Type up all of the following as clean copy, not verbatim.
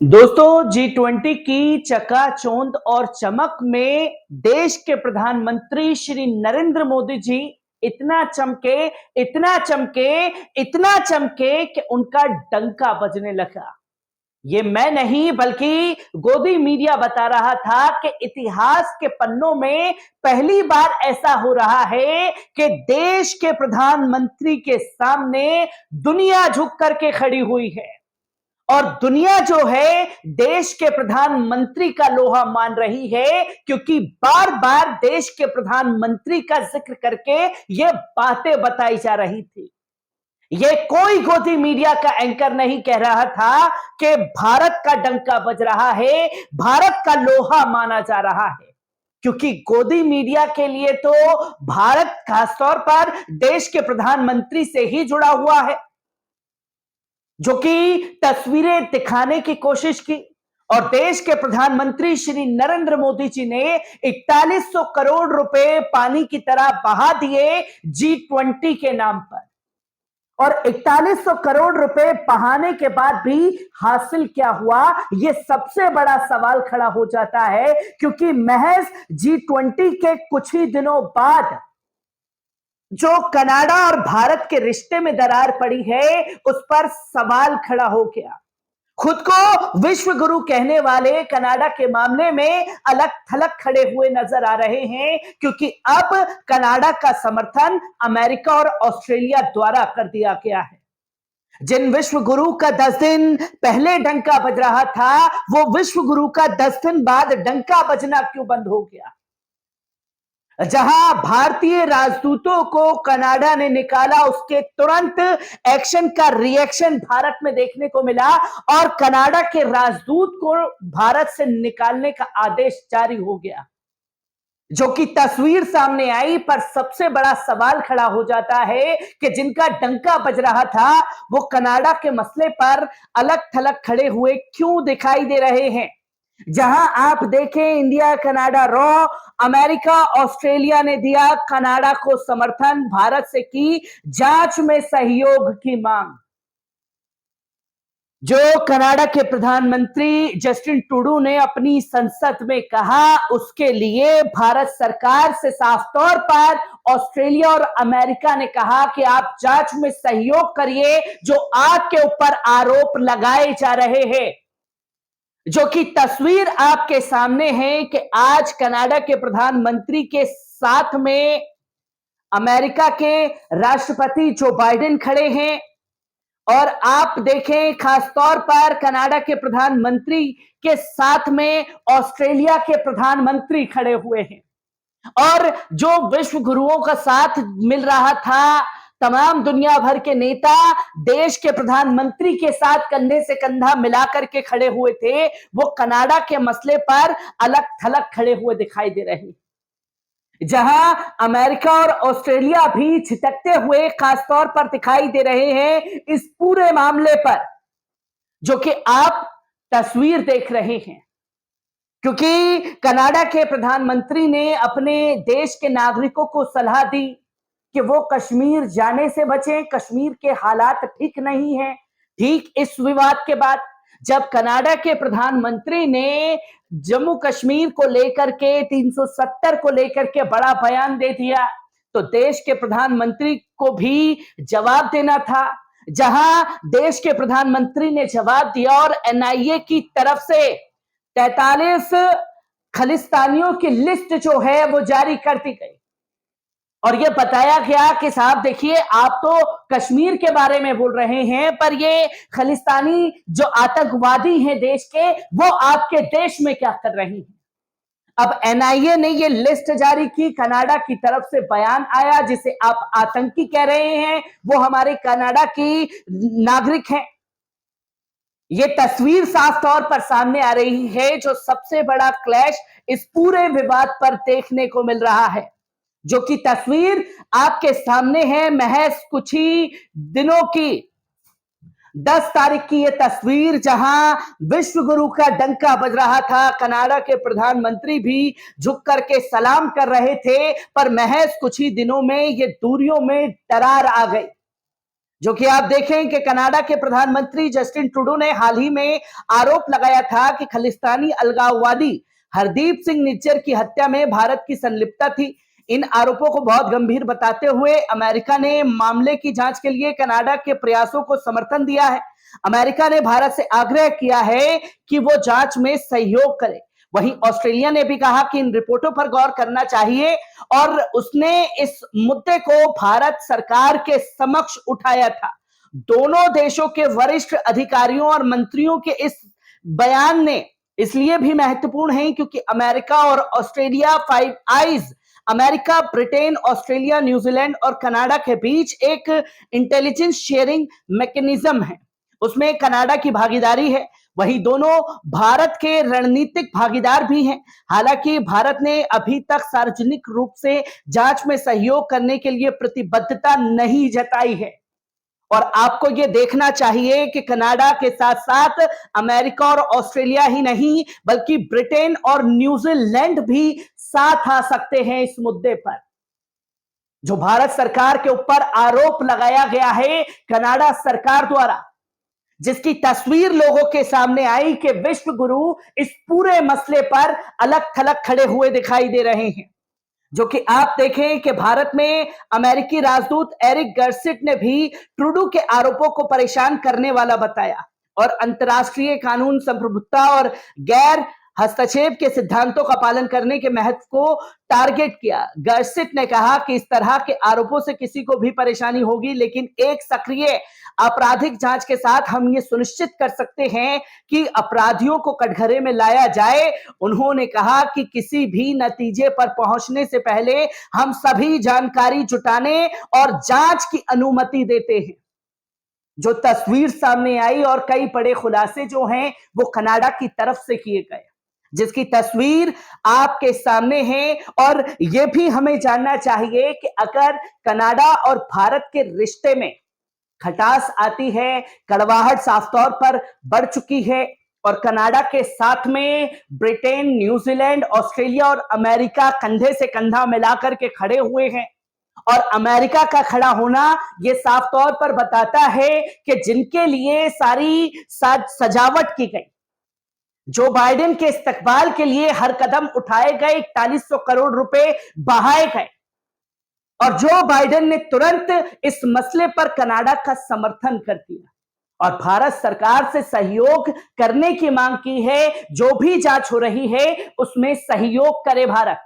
दोस्तों G20 की चकाचौंध और चमक में देश के प्रधानमंत्री श्री नरेंद्र मोदी जी इतना चमके, इतना चमके, इतना चमके कि उनका डंका बजने लगा। ये मैं नहीं बल्कि गोदी मीडिया बता रहा था कि इतिहास के पन्नों में पहली बार ऐसा हो रहा है कि देश के प्रधानमंत्री के सामने दुनिया झुक करके खड़ी हुई है और दुनिया जो है देश के प्रधानमंत्री का लोहा मान रही है, क्योंकि बार बार देश के प्रधानमंत्री का जिक्र करके ये बातें बताई जा रही थी। ये कोई गोदी मीडिया का एंकर नहीं कह रहा था कि भारत का डंका बज रहा है, भारत का लोहा माना जा रहा है, क्योंकि गोदी मीडिया के लिए तो भारत खासतौर पर देश के प्रधानमंत्री से ही जुड़ा हुआ है, जो कि तस्वीरें दिखाने की कोशिश की। और देश के प्रधानमंत्री श्री नरेंद्र मोदी जी ने 4100 करोड़ रुपए पानी की तरह बहा दिए G20 के नाम पर। और 4100 करोड़ रुपए बहाने के बाद भी हासिल क्या हुआ, यह सबसे बड़ा सवाल खड़ा हो जाता है, क्योंकि महज G20 के कुछ ही दिनों बाद जो कनाडा और भारत के रिश्ते में दरार पड़ी है, उस पर सवाल खड़ा हो गया। खुद को विश्व गुरु कहने वाले कनाडा के मामले में अलग थलग खड़े हुए नजर आ रहे हैं, क्योंकि अब कनाडा का समर्थन अमेरिका और ऑस्ट्रेलिया द्वारा कर दिया गया है। जिन विश्व गुरु का 10 दिन पहले डंका बज रहा था, वो विश्व गुरु का 10 दिन बाद डंका बजना क्यों बंद हो गया? जहां भारतीय राजदूतों को कनाडा ने निकाला, उसके तुरंत एक्शन का रिएक्शन भारत में देखने को मिला और कनाडा के राजदूत को भारत से निकालने का आदेश जारी हो गया, जो कि तस्वीर सामने आई। पर सबसे बड़ा सवाल खड़ा हो जाता है कि जिनका डंका बज रहा था, वो कनाडा के मसले पर अलग थलग खड़े हुए क्यों दिखाई दे रहे हैं? जहां आप देखें India Canada raw, America Australia ने दिया कनाडा को समर्थन, भारत से की जांच में सहयोग की मांग। जो कनाडा के प्रधानमंत्री जस्टिन ट्रूडो ने अपनी संसद में कहा, उसके लिए भारत सरकार से साफ तौर पर ऑस्ट्रेलिया और अमेरिका ने कहा कि आप जांच में सहयोग करिए जो आपके ऊपर आरोप लगाए जा रहे हैं। जो कि तस्वीर आपके सामने है कि आज कनाडा के प्रधानमंत्री के साथ में अमेरिका के राष्ट्रपति जो बाइडेन खड़े हैं, और आप देखें खासतौर पर कनाडा के प्रधानमंत्री के साथ में ऑस्ट्रेलिया के प्रधानमंत्री खड़े हुए हैं। और जो विश्व गुरुओं का साथ मिल रहा था, तमाम दुनिया भर के नेता देश के प्रधानमंत्री के साथ कंधे से कंधा मिलाकर के खड़े हुए थे, वो कनाडा के मसले पर अलग थलग खड़े हुए दिखाई दे रहे हैं। जहां अमेरिका और ऑस्ट्रेलिया भी छिटकते हुए खासतौर पर दिखाई दे रहे हैं इस पूरे मामले पर, जो कि आप तस्वीर देख रहे हैं। क्योंकि कनाडा के प्रधानमंत्री ने अपने देश के नागरिकों को सलाह दी कि वो कश्मीर जाने से बचें, कश्मीर के हालात ठीक नहीं हैं। ठीक इस विवाद के बाद जब कनाडा के प्रधानमंत्री ने जम्मू कश्मीर को लेकर के 370 को लेकर के बड़ा बयान दे दिया, तो देश के प्रधानमंत्री को भी जवाब देना था। जहां देश के प्रधानमंत्री ने जवाब दिया और एनआईए की तरफ से 43 खालिस्तानियों की लिस्ट जो है वो जारी कर दी गई और ये बताया गया कि साहब देखिए, आप तो कश्मीर के बारे में बोल रहे हैं, पर ये खालिस्तानी जो आतंकवादी हैं देश के, वो आपके देश में क्या कर रहे हैं? अब एनआईए ने ये लिस्ट जारी की, कनाडा की तरफ से बयान आया जिसे आप आतंकी कह रहे हैं, वो हमारे कनाडा की नागरिक हैं। ये तस्वीर साफ तौर पर सामने आ रही है, जो सबसे बड़ा क्लैश इस पूरे विवाद पर देखने को मिल रहा है, जो कि तस्वीर आपके सामने है। महज कुछ ही दिनों की 10 तारीख की यह तस्वीर, जहां विश्व गुरु का डंका बज रहा था, कनाडा के प्रधानमंत्री भी झुक करके सलाम कर रहे थे, पर महज कुछ ही दिनों में ये दूरियों में दरार आ गई। जो कि आप देखें कि कनाडा के प्रधानमंत्री जस्टिन ट्रूडो ने हाल ही में आरोप लगाया था कि खालिस्तानी अलगाववादी हरदीप सिंह निज्जर की हत्या में भारत की संलिप्तता थी। इन आरोपों को बहुत गंभीर बताते हुए अमेरिका ने मामले की जांच के लिए कनाडा के प्रयासों को समर्थन दिया है। अमेरिका ने भारत से आग्रह किया है कि वो जांच में सहयोग करे। वहीं ऑस्ट्रेलिया ने भी कहा कि इन रिपोर्टों पर गौर करना चाहिए और उसने इस मुद्दे को भारत सरकार के समक्ष उठाया था। दोनों देशों के वरिष्ठ अधिकारियों और मंत्रियों के इस बयान ने इसलिए भी महत्वपूर्ण है क्योंकि अमेरिका और Australia five eyes, America, Britain, Australia, New Zealand और कनाडा के बीच एक इंटेलिजेंस शेयरिंग मैकेनिज्म है। उसमें कनाडा की भागीदारी है। वही दोनों भारत के रणनीतिक भागीदार भी हैं। हालांकि भारत ने अभी तक सार्वजनिक रूप से जांच में सहयोग करने के लिए प्रतिबद्धता नहीं जताई है। और आपको यह देखना चाहिए कि कनाडा के साथ साथ अमेरिका और ऑस्ट्रेलिया ही नहीं बल्कि ब्रिटेन और न्यूजीलैंड भी साथ आ सकते हैं इस मुद्दे पर। जो भारत सरकार के ऊपर आरोप लगाया गया है कनाडा सरकार द्वारा, जिसकी तस्वीर लोगों के सामने आई कि विश्व गुरु इस पूरे मसले पर अलग थलग खड़े हुए दिखाई दे रहे हैं। जो कि आप देखें कि भारत में अमेरिकी राजदूत एरिक गर्सिट ने भी ट्रूडो के आरोपों को परेशान करने वाला बताया और अंतर्राष्ट्रीय कानून, संप्रभुता और गैर हस्तक्षेप के सिद्धांतों का पालन करने के महत्व को टारगेट किया। गर्सिट ने कहा कि इस तरह के आरोपों से किसी को भी परेशानी होगी, लेकिन एक सक्रिय आपराधिक जांच के साथ हम ये सुनिश्चित कर सकते हैं कि अपराधियों को कटघरे में लाया जाए। उन्होंने कहा कि किसी भी नतीजे पर पहुंचने से पहले हम सभी जानकारी जुटाने और जांच की अनुमति देते हैं। जो तस्वीर सामने आई और कई बड़े खुलासे जो हैं वो कनाडा की तरफ से किए गए, जिसकी तस्वीर आपके सामने है। और यह भी हमें जानना चाहिए कि अगर कनाडा और भारत के रिश्ते में खटास आती है, कड़वाहट साफ तौर पर बढ़ चुकी है और कनाडा के साथ में ब्रिटेन, न्यूजीलैंड, ऑस्ट्रेलिया और अमेरिका कंधे से कंधा मिलाकर के खड़े हुए हैं। और अमेरिका का खड़ा होना यह साफ तौर पर बताता है कि जिनके लिए सारी सजावट की गई, जो बाइडेन के इस्तकबाल के लिए हर कदम उठाए गए, 4100 करोड़ रुपए बहाए गए और जो बाइडेन ने तुरंत इस मसले पर कनाडा का समर्थन कर दिया और भारत सरकार से सहयोग करने की मांग की है। जो भी जांच हो रही है उसमें सहयोग करे भारत।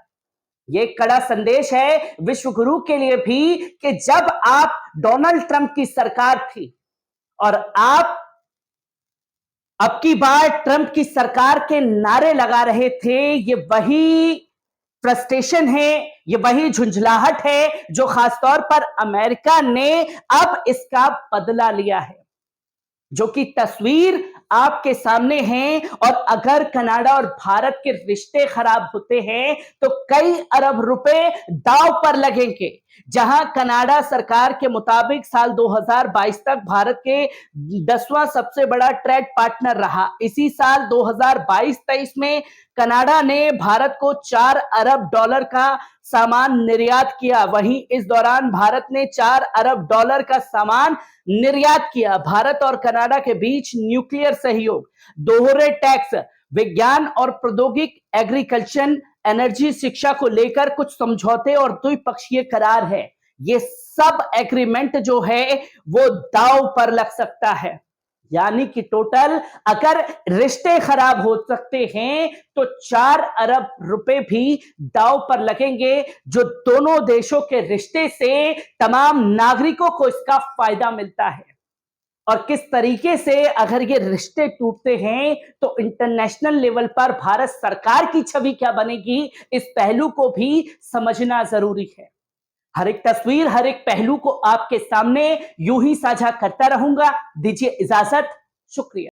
ये कड़ा संदेश है विश्व गुरु के लिए भी कि जब आप डोनाल्ड ट्रंप की सरकार थी और आप अब की बार ट्रंप की सरकार के नारे लगा रहे थे, ये वही फ्रस्ट्रेशन है, ये वही झुंझलाहट है जो खासतौर पर अमेरिका ने अब इसका बदला लिया है। जो कि तस्वीर आपके सामने है। और अगर कनाडा और भारत के रिश्ते खराब होते हैं तो कई अरब रुपए दांव पर लगेंगे। जहां कनाडा सरकार के मुताबिक साल 2022 तक भारत के 10वां सबसे बड़ा ट्रेड पार्टनर रहा। इसी साल 2022-23 में कनाडा ने भारत को 4 अरब डॉलर का सामान निर्यात किया। वहीं इस दौरान भारत ने 4 अरब डॉलर का सामान निर्यात किया। भारत और कनाडा के बीच न्यूक्लियर सहयोग, दोहरे टैक्स, विज्ञान और प्रौद्योगिक, एग्रीकल्चर, एनर्जी, शिक्षा को लेकर कुछ समझौते और द्विपक्षीय करार है। ये सब एग्रीमेंट जो है वो दांव पर लग सकता है। यानी कि टोटल अगर रिश्ते खराब हो सकते हैं तो 4 अरब रुपए भी दांव पर लगेंगे, जो दोनों देशों के रिश्ते से तमाम नागरिकों को इसका फायदा मिलता है। और किस तरीके से अगर ये रिश्ते टूटते हैं तो इंटरनेशनल लेवल पर भारत सरकार की छवि क्या बनेगी, इस पहलू को भी समझना जरूरी है। हर एक तस्वीर, हर एक पहलू को आपके सामने यूं ही साझा करता रहूंगा। दीजिए इजाजत, शुक्रिया।